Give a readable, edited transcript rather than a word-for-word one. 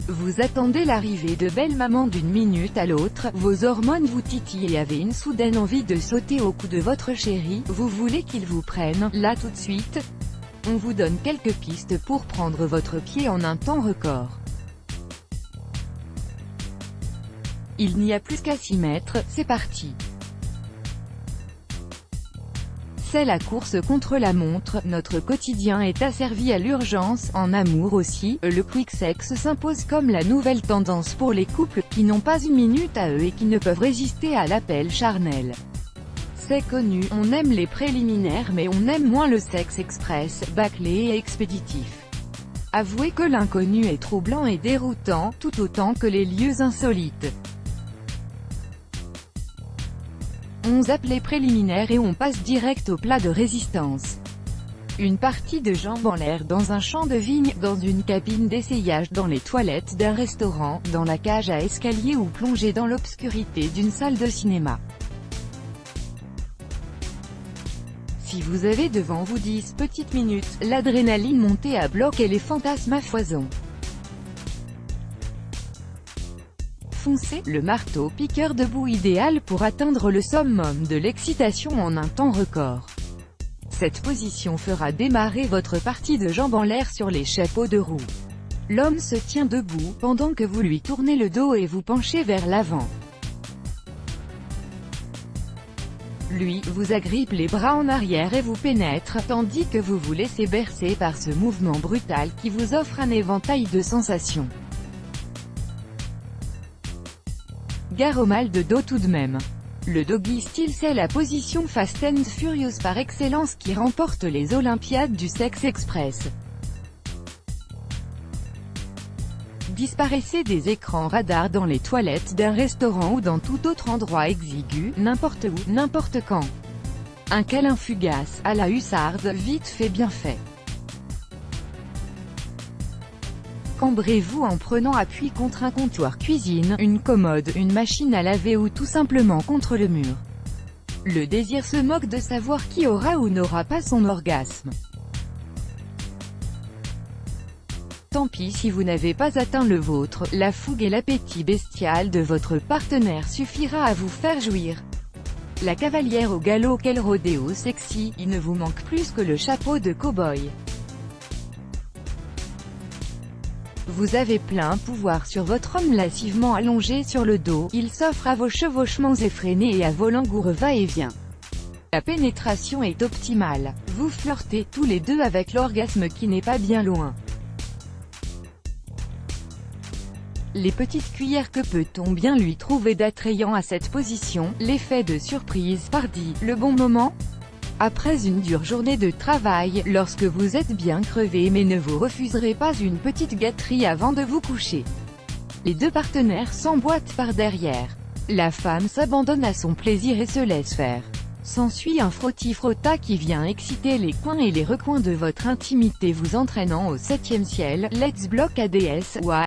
Vous attendez l'arrivée de belle maman d'une minute à l'autre, vos hormones vous titillent et avez une soudaine envie de sauter au cou de votre chéri, vous voulez qu'il vous prenne, là tout de suite. On vous donne quelques pistes pour prendre votre pied en un temps record. Il n'y a plus qu'à s'y mettre, c'est parti. C'est la course contre la montre, notre quotidien est asservi à l'urgence, en amour aussi, le quick sex s'impose comme la nouvelle tendance pour les couples, qui n'ont pas une minute à eux et qui ne peuvent résister à l'appel charnel. C'est connu, on aime les préliminaires mais on aime moins le sexe express, bâclé et expéditif. Avouez que l'inconnu est troublant et déroutant, tout autant que les lieux insolites. On zappe les préliminaires et on passe direct au plat de résistance. Une partie de jambes en l'air dans un champ de vigne, dans une cabine d'essayage, dans les toilettes d'un restaurant, dans la cage à escalier ou plongé dans l'obscurité d'une salle de cinéma. Si vous avez devant vous 10 petites minutes, l'adrénaline montée à bloc et les fantasmes à foison. Foncez, le marteau-piqueur debout idéal pour atteindre le summum de l'excitation en un temps record. Cette position fera démarrer votre partie de jambes en l'air sur les chapeaux de roue. L'homme se tient debout, pendant que vous lui tournez le dos et vous penchez vers l'avant. Lui, vous agrippe les bras en arrière et vous pénètre, tandis que vous vous laissez bercer par ce mouvement brutal qui vous offre un éventail de sensations. Gare au mal de dos tout de même. Le doggy style, c'est la position Fast and Furious par excellence qui remporte les Olympiades du sexe express. Disparaissez des écrans radars dans les toilettes d'un restaurant ou dans tout autre endroit exigu, n'importe où, n'importe quand. Un câlin fugace, à la hussarde, vite fait bien fait. Cambrez-vous en prenant appui contre un comptoir cuisine, une commode, une machine à laver ou tout simplement contre le mur. Le désir se moque de savoir qui aura ou n'aura pas son orgasme. Tant pis si vous n'avez pas atteint le vôtre, la fougue et l'appétit bestial de votre partenaire suffira à vous faire jouir. La cavalière au galop, quel rodéo sexy, il ne vous manque plus que le chapeau de cow-boy. Vous avez plein pouvoir sur votre homme lascivement allongé sur le dos, il s'offre à vos chevauchements effrénés et à vos langoureux va-et-vient. La pénétration est optimale, vous flirtez tous les deux avec l'orgasme qui n'est pas bien loin. Les petites cuillères, que peut-on bien lui trouver d'attrayant à cette position, l'effet de surprise, pardi, le bon moment? Après une dure journée de travail, lorsque vous êtes bien crevé mais ne vous refuserez pas une petite gâterie avant de vous coucher. Les deux partenaires s'emboîtent par derrière. La femme s'abandonne à son plaisir et se laisse faire. S'ensuit un frotti-frotta qui vient exciter les coins et les recoins de votre intimité vous entraînant au 7e ciel. Let's block ADS,